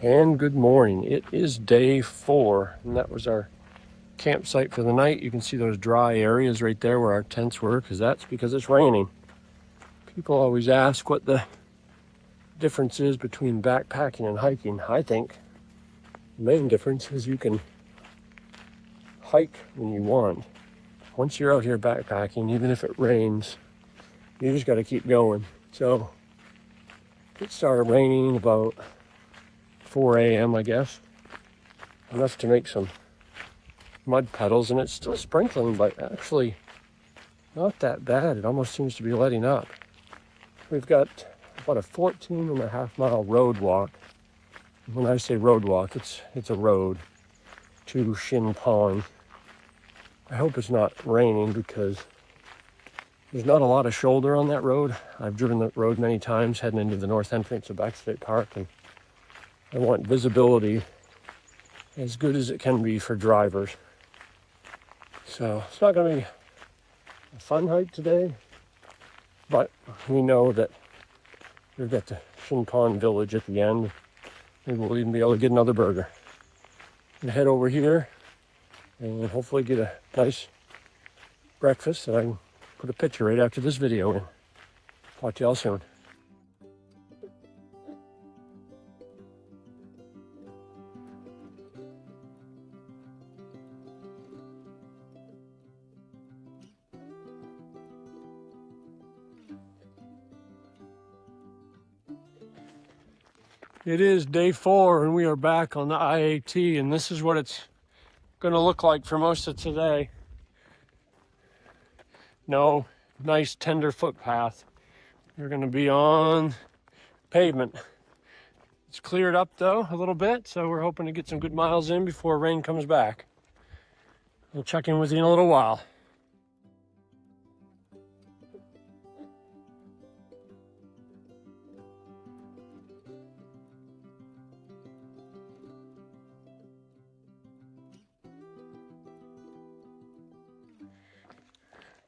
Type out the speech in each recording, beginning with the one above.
And good morning. It is day 4, and that was our campsite for the night. You can see those dry areas right there where our tents were, because it's raining. People always ask what the difference is between backpacking and hiking. I think the main difference is you can hike when you want. Once you're out here backpacking, even if it rains, you just got to keep going. So it started raining about 4 a.m. I guess, enough to make some mud puddles, and it's still sprinkling, but actually not that bad. It almost seems to be letting up. We've got about a 14.5-mile road walk. When I say road walk, it's a road to Shin Pond. I hope it's not raining because there's not a lot of shoulder on that road. I've driven that road many times heading into the north entrance of Back State Park, and I want visibility as good as it can be for drivers. So it's not going to be a fun hike today, but we know that we've got the Shin Pond Village at the end. Maybe we'll even be able to get another burger. And head over here and hopefully get a nice breakfast that I can put a picture right after this video in. Talk to y'all soon. It is day 4 and we are back on the IAT, and this is what it's going to look like for most of today. No nice tender footpath. You're going to be on pavement. It's cleared up though a little bit, so we're hoping to get some good miles in before rain comes back. We'll check in with you in a little while.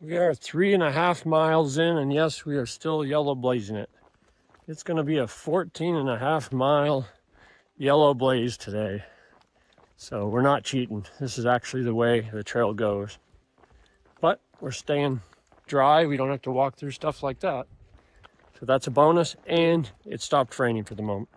We are 3.5 miles in, and yes, we are still yellow blazing it. It's going to be a 14.5-mile yellow blaze today. So we're not cheating. This is actually the way the trail goes. But we're staying dry. We don't have to walk through stuff like that. So that's a bonus, and it stopped raining for the moment.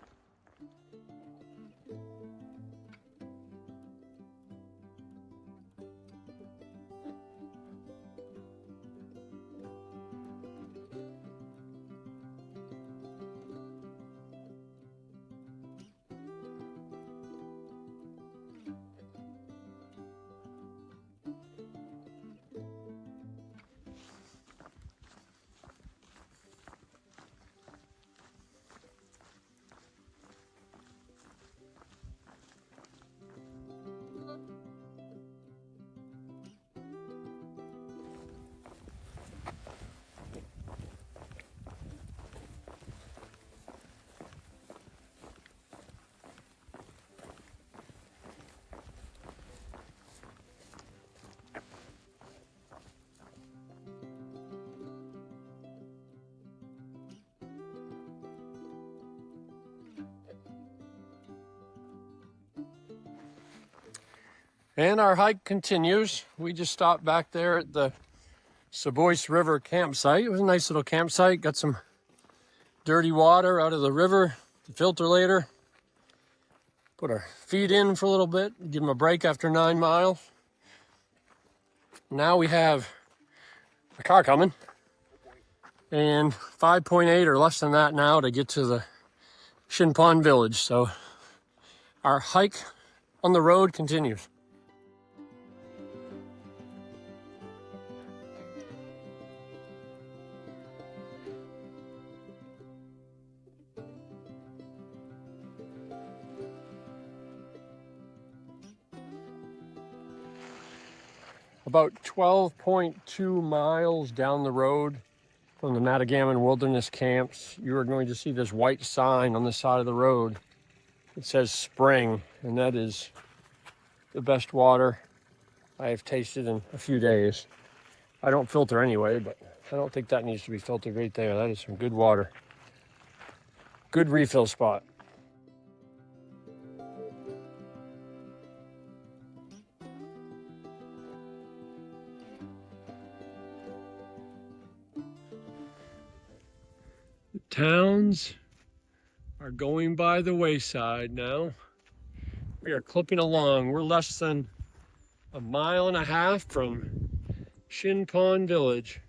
And our hike continues. We just stopped back there at the Seboyce River campsite. It was a nice little campsite. Got some dirty water out of the river to filter later. Put our feet in for a little bit, give them a break after 9 miles. Now we have a car coming, and 5.8 or less than that now to get to the Shin Pond Village. So our hike on the road continues. About 12.2 miles down the road from the Matagamon Wilderness Camps, you are going to see this white sign on the side of the road. It says spring, and that is the best water I have tasted in a few days. I don't filter anyway, but I don't think that needs to be filtered right there. That is some good water. Good refill spot. towns are going by the wayside now. We are clipping along. We're less than a mile and a half from Shin Pond Village.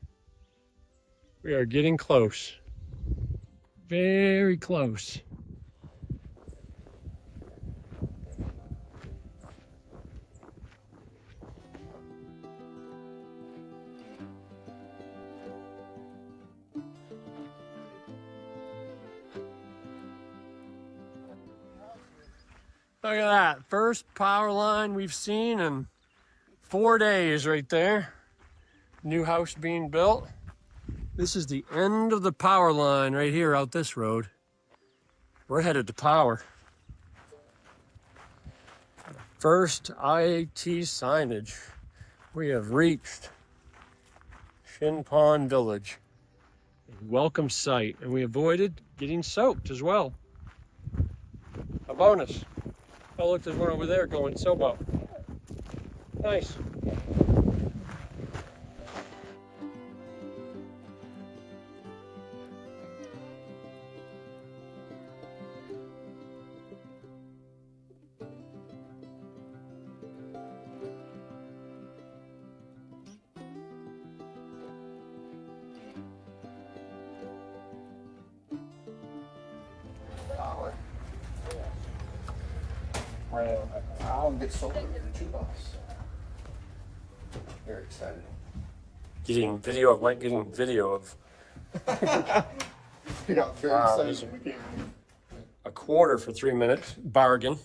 We are getting close. Very close. Look at that. First power line we've seen in 4 days right there. New house being built. This is the end of the power line right here out this road. We're headed to power. First IAT signage. We have reached Shin Pond Village. A welcome sight, and we avoided getting soaked as well. A bonus. Oh, look, there's one over there going so well. Nice. I'll get sold for $2. Very excited. Getting video of Yeah, very Wow, excited. a quarter for 3 minutes. Bargain.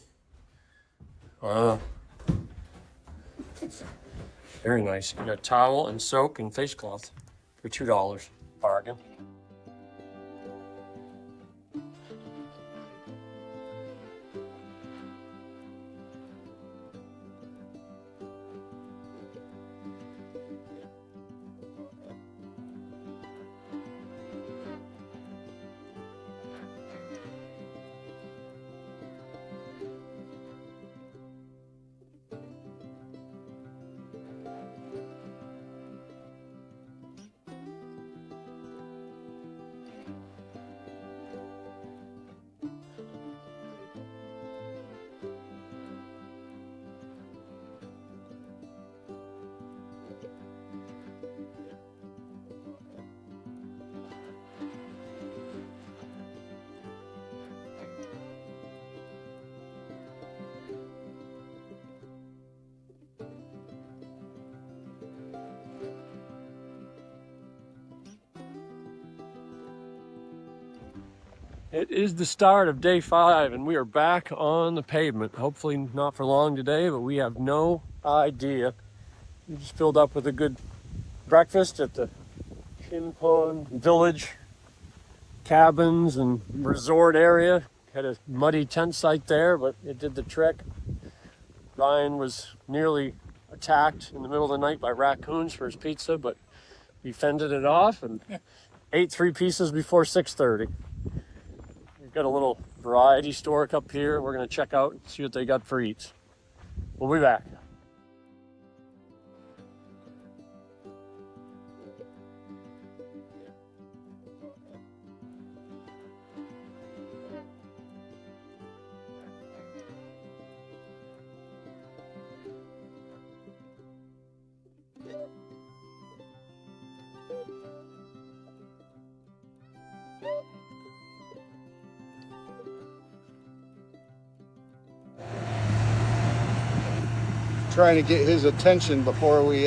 Wow. Very nice. You got towel and soap and face cloth for $2. Bargain. It is the start of day 5, and we are back on the pavement. Hopefully not for long today, but we have no idea. We just filled up with a good breakfast at the Shin Pond Village cabins and resort area. Had a muddy tent site there, but it did the trick. Ryan was nearly attacked in the middle of the night by raccoons for his pizza, but he fended it off and ate 3 pieces before 6:30. We've got a little variety store up here. We're going to check out and see what they got for eats. We'll be back. Trying to get his attention before we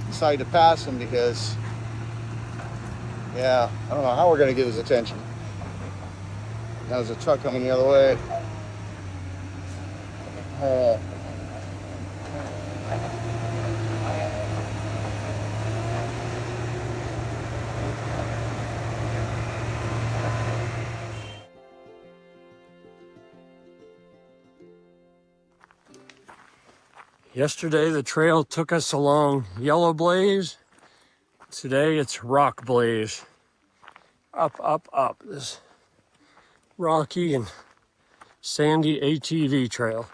decide to pass him because, yeah, I don't know how we're going to get his attention. Now there's a truck coming the other way. Yesterday, the trail took us along Yellow Blaze. Today, it's Rock Blaze. Up, up, up. This rocky and sandy ATV trail.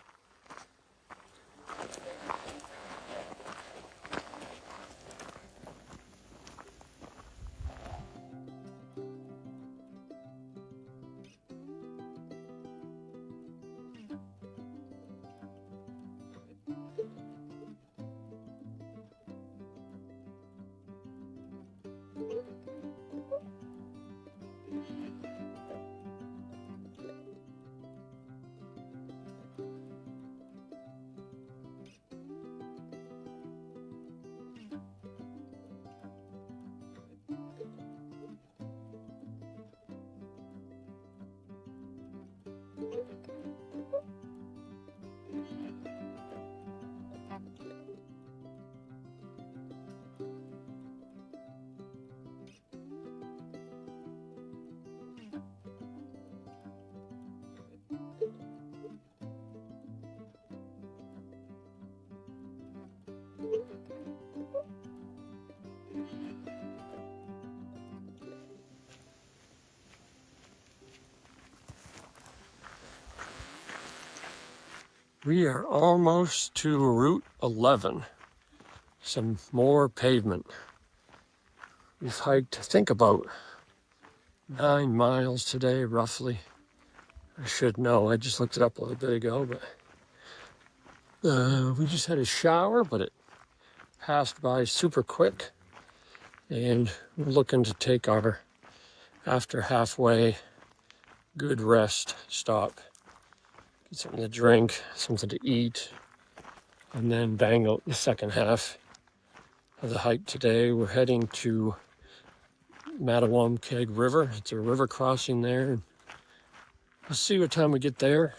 We are almost to Route 11. Some more pavement. We've hiked, I think, about 9 miles today, roughly. I should know. I just looked it up a little bit ago, but we just had a shower, but it passed by super quick. And we're looking to take our after halfway good rest stop. Get something to drink, something to eat, and then bang out the second half of the hike today. We're heading to Matagamon River. It's a river crossing there. We'll see what time we get there.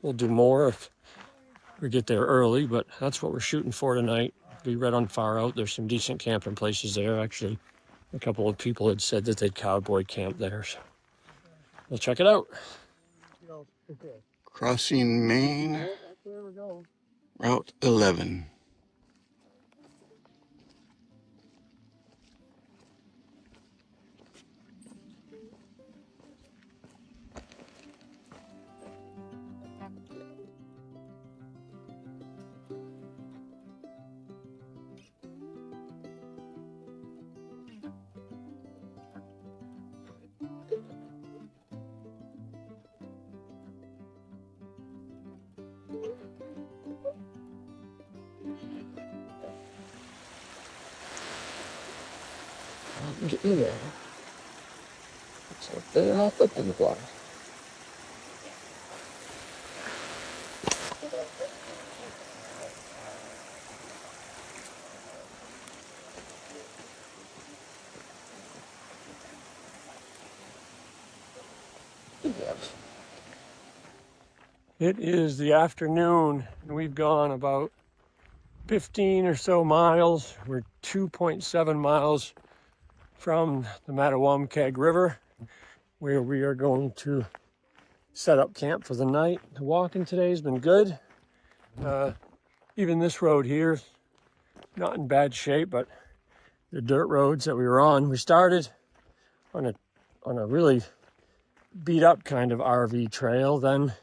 We'll do more if we get there early, but that's what we're shooting for tonight. Be right on far out. There's some decent camping places there. Actually, a couple of people had said that they'd cowboy camp there, so we'll check it out. Crossing Maine, Route 11. Get in there. So they're not up in the block. It is the afternoon, and we've gone about 15 or so miles. We're 2.7 miles from the Matagamon River, where we are going to set up camp for the night. The walking today has been good. Even this road here, not in bad shape, but the dirt roads that we were on, we started on a really beat up kind of RV trail, then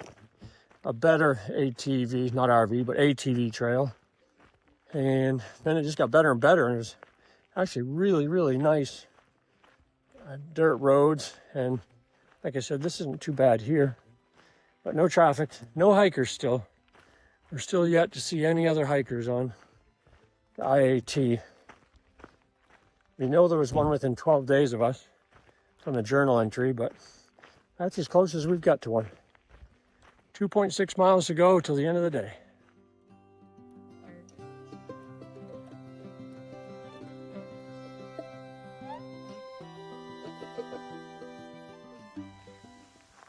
a better ATV, not RV, but ATV trail. And then it just got better and better, and it was actually really, really nice dirt roads. And like I said, this isn't too bad here, but no traffic, no hikers still. We're still yet to see any other hikers on the IAT. We know there was one within 12 days of us from the journal entry, but that's as close as we've got to one. 2.6 miles to go till the end of the day.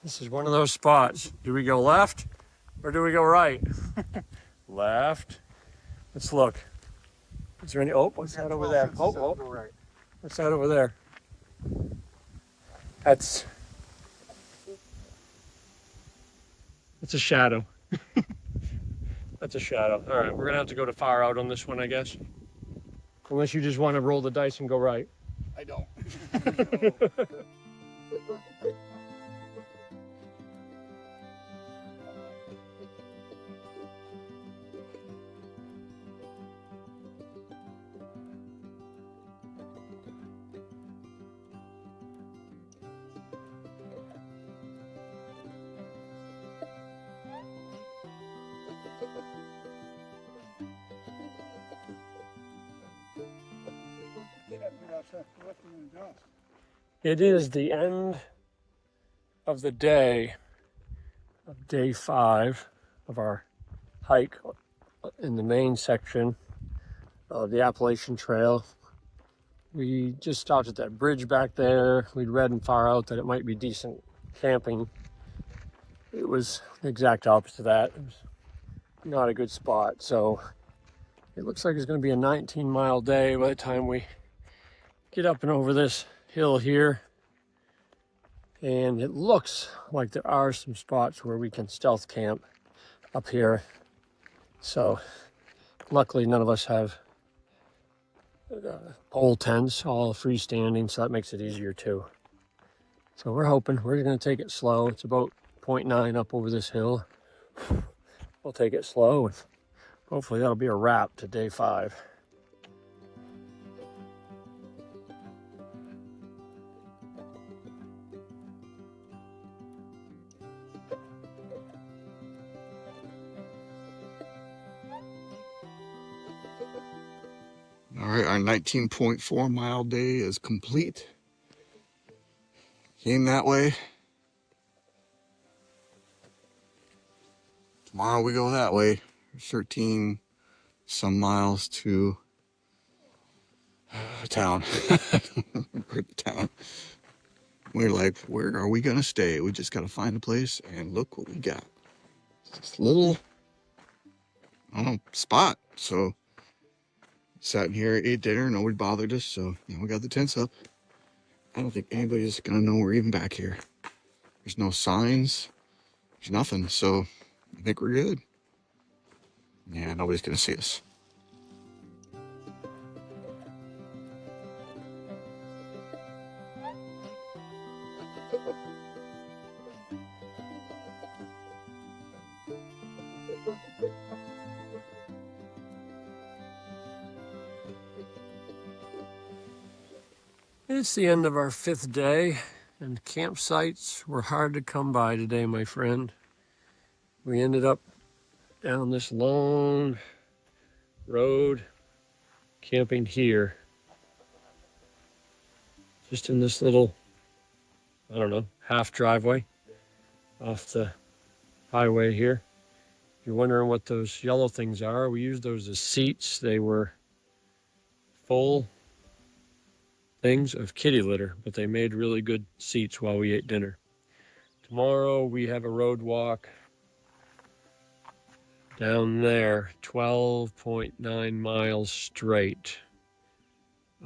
This is one of those spots. Do we go left or do we go right? Left. Let's look. Is there any, oh, what's that over there? Oh, right. What's that over there? That's a shadow. That's a shadow. All right, we're gonna have to go to far out on this one, I guess. Unless you just want to roll the dice and go right. I don't. It is the end of the day of day 5 of our hike in the Maine section of the Appalachian Trail. We just stopped at that bridge back there. We'd read and far out that it might be decent camping, it was the exact opposite of that. It was not a good spot. So it looks like it's going to be a 19-mile day by the time we get up and over this hill here. And it looks like there are some spots where we can stealth camp up here. So luckily none of us have pole tents, all freestanding, so that makes it easier too. So we're hoping we're going to take it slow. It's about 0.9 up over this hill. We'll take it slow, and hopefully that'll be a wrap to day 5. All right, our 19.4 mile day is complete. Came that way. Tomorrow we go that way. 13 some miles to town. We're at town. We're like, where are we gonna stay? We just gotta find a place, and look what we got. It's this little, I don't know, spot. So sat in here, ate dinner, nobody bothered us, so we got the tents up. I don't think anybody's gonna know we're even back here. There's no signs, there's nothing, so I think we're good. Yeah, nobody's gonna see us. It's the end of our 5th day, and campsites were hard to come by today, my friend. We ended up down this long road, camping here. Just in this little, I don't know, half driveway off the highway here. If you're wondering what those yellow things are, we used those as seats. They were full things of kitty litter, but they made really good seats while we ate dinner. Tomorrow we have a road walk down there, 12.9 miles straight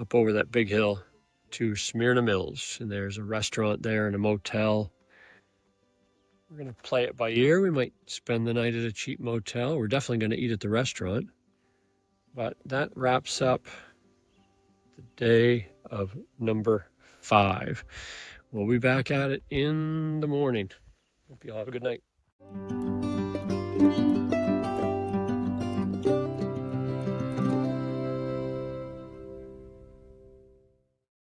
up over that big hill to Smyrna Mills, and there's a restaurant there and a motel. We're going to play it by ear. We might spend the night at a cheap motel. We're definitely going to eat at the restaurant. But that wraps up the day of number 5. We'll be back at it in the morning. Hope you all have a good night.